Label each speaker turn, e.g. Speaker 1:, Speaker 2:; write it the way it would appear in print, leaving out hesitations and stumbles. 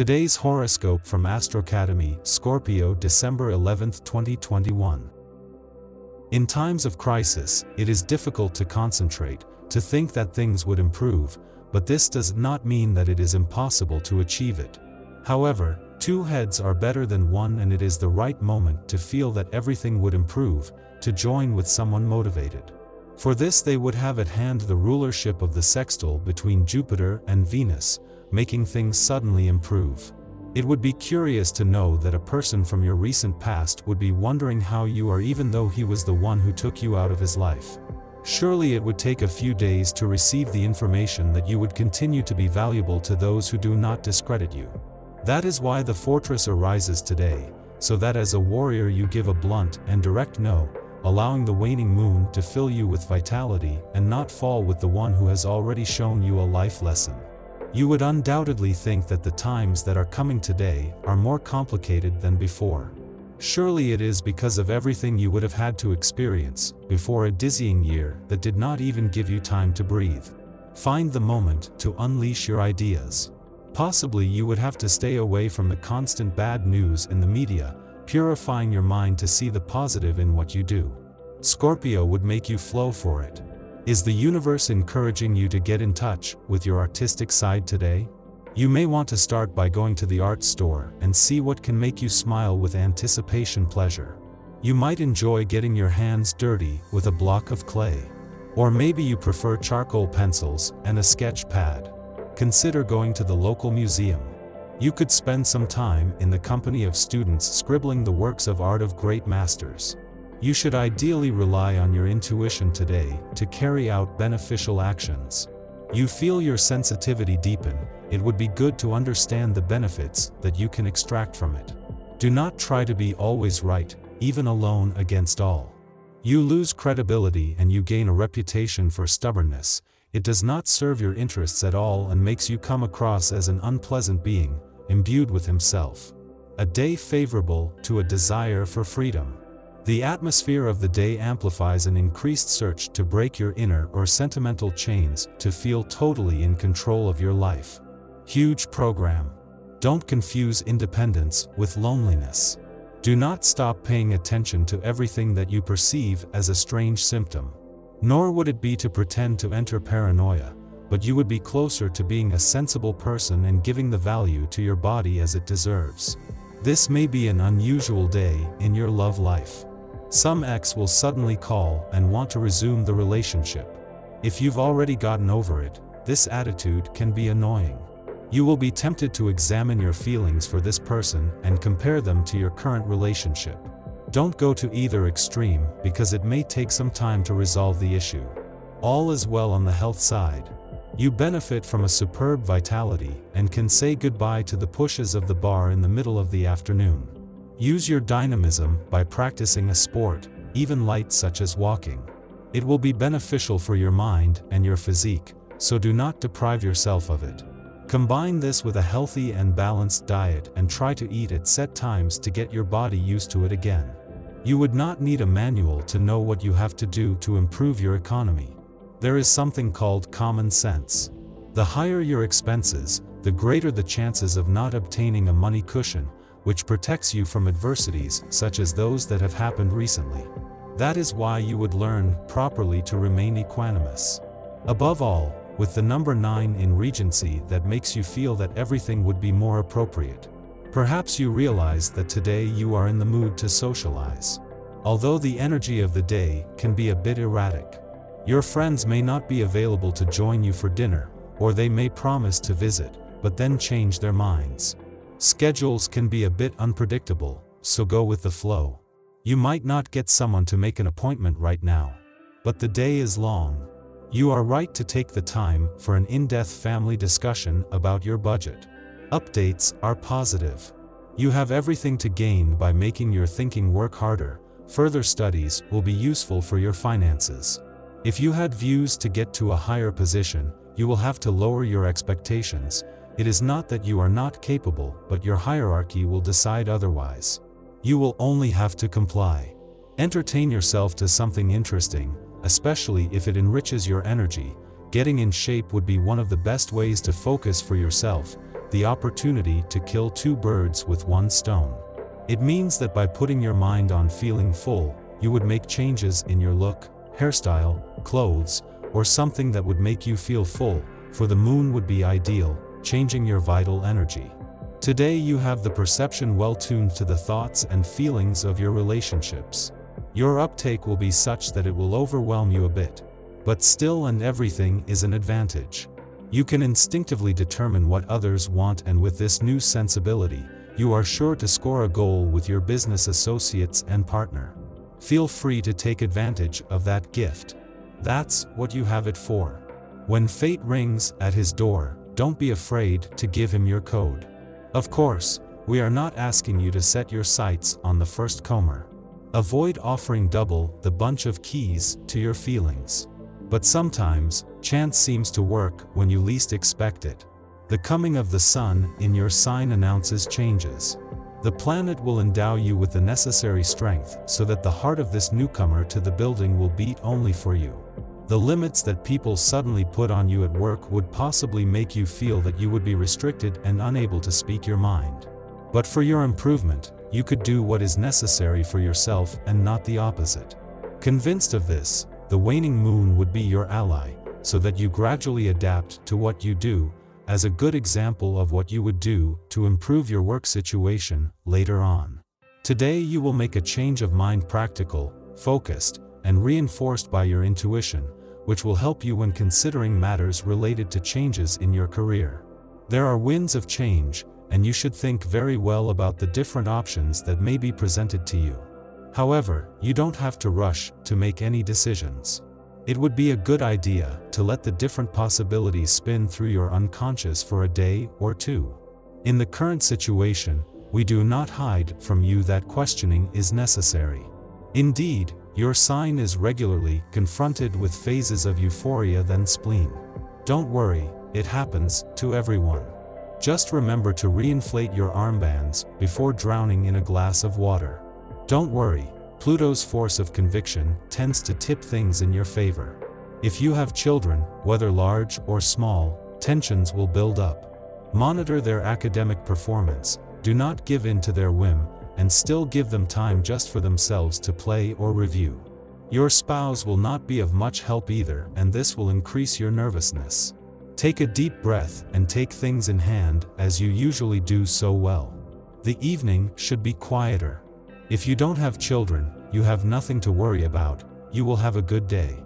Speaker 1: Today's horoscope from Astrocademy, Scorpio, December 11, 2021. In times of crisis, it is difficult to concentrate, to think that things would improve, but this does not mean that it is impossible to achieve it. However, two heads are better than one, and it is the right moment to feel that everything would improve, to join with someone motivated. For this they would have at hand the rulership of the sextile between Jupiter and Venus, making things suddenly improve. It would be curious to know that a person from your recent past would be wondering how you are, even though he was the one who took you out of his life. Surely it would take a few days to receive the information that you would continue to be valuable to those who do not discredit you. That is why the fortress arises today, so that as a warrior you give a blunt and direct no, allowing the waning moon to fill you with vitality and not fall with the one who has already shown you a life lesson. You would undoubtedly think that the times that are coming today are more complicated than before. Surely it is because of everything you would have had to experience before, a dizzying year that did not even give you time to breathe. Find the moment to unleash your ideas. Possibly you would have to stay away from the constant bad news in the media, purifying your mind to see the positive in what you do. Scorpio would make you flow for it. Is the universe encouraging you to get in touch with your artistic side today? You may want to start by going to the art store and see what can make you smile with anticipation pleasure. You might enjoy getting your hands dirty with a block of clay. Or maybe you prefer charcoal pencils and a sketch pad. Consider going to the local museum. You could spend some time in the company of students scribbling the works of art of great masters. You should ideally rely on your intuition today to carry out beneficial actions. You feel your sensitivity deepen, it would be good to understand the benefits that you can extract from it. Do not try to be always right, even alone against all. You lose credibility and you gain a reputation for stubbornness. It does not serve your interests at all and makes you come across as an unpleasant being, imbued with himself. A day favorable to a desire for freedom. The atmosphere of the day amplifies an increased search to break your inner or sentimental chains, to feel totally in control of your life. Huge program. Don't confuse independence with loneliness. Do not stop paying attention to everything that you perceive as a strange symptom. Nor would it be to pretend to enter paranoia, but you would be closer to being a sensible person and giving the value to your body as it deserves. This may be an unusual day in your love life. Some ex will suddenly call and want to resume the relationship. If you've already gotten over it, this attitude can be annoying. You will be tempted to examine your feelings for this person and compare them to your current relationship. Don't go to either extreme, because it may take some time to resolve the issue. All is well on the health side. You benefit from a superb vitality and can say goodbye to the pushes of the bar in the middle of the afternoon. Use your dynamism by practicing a sport, even light such as walking. It will be beneficial for your mind and your physique, so do not deprive yourself of it. Combine this with a healthy and balanced diet and try to eat at set times to get your body used to it again. You would not need a manual to know what you have to do to improve your economy. There is something called common sense. The higher your expenses, the greater the chances of not obtaining a money cushion, which protects you from adversities such as those that have happened recently. That is why you would learn properly to remain equanimous. Above all, with the number 9 in Regency, that makes you feel that everything would be more appropriate. Perhaps you realize that today you are in the mood to socialize. Although the energy of the day can be a bit erratic. Your friends may not be available to join you for dinner, or they may promise to visit, but then change their minds. Schedules can be a bit unpredictable, so go with the flow. You might not get someone to make an appointment right now. But the day is long. You are right to take the time for an in-depth family discussion about your budget. Updates are positive. You have everything to gain by making your thinking work harder. Further studies will be useful for your finances. If you had views to get to a higher position, you will have to lower your expectations. It is not that you are not capable, but your hierarchy will decide otherwise. You will only have to comply. Entertain yourself to something interesting, especially if it enriches your energy. Getting in shape would be one of the best ways to focus for yourself. the opportunity to kill two birds with one stone. It means that by putting your mind on feeling full, you would make changes in your look, hairstyle, clothes, or something that would make you feel full, for the moon would be ideal, changing your vital energy. Today you have the perception well tuned to the thoughts and feelings of your relationships. Your uptake will be such that it will overwhelm you a bit. But still and everything is an advantage. You can instinctively determine what others want, and with this new sensibility, you are sure to score a goal with your business associates and partner. Feel free to take advantage of that gift. That's what you have it for. When fate rings at his door, don't be afraid to give him your code. Of course, we are not asking you to set your sights on the first comer. Avoid offering double the bunch of keys to your feelings. But sometimes, chance seems to work when you least expect it. The coming of the sun in your sign announces changes. The planet will endow you with the necessary strength so that the heart of this newcomer to the building will beat only for you. The limits that people suddenly put on you at work would possibly make you feel that you would be restricted and unable to speak your mind. But for your improvement, you could do what is necessary for yourself and not the opposite. Convinced of this, the waning moon would be your ally, so that you gradually adapt to what you do, as a good example of what you would do to improve your work situation later on. Today you will make a change of mind, practical, focused, and reinforced by your intuition, which will help you when considering matters related to changes in your career. There are winds of change, and you should think very well about the different options that may be presented to you. However, you don't have to rush to make any decisions. It would be a good idea to let the different possibilities spin through your unconscious for a day or two. In the current situation, we do not hide from you that questioning is necessary. Indeed, your sign is regularly confronted with phases of euphoria then spleen. Don't worry, it happens to everyone. Just remember to reinflate your armbands before drowning in a glass of water. Don't worry, Pluto's force of conviction tends to tip things in your favor. If you have children, whether large or small, tensions will build up. Monitor their academic performance, do not give in to their whim, and still give them time just for themselves to play or review. Your spouse will not be of much help either, and this will increase your nervousness. Take a deep breath and take things in hand as you usually do so well. The evening should be quieter. If you don't have children, you have nothing to worry about, you will have a good day.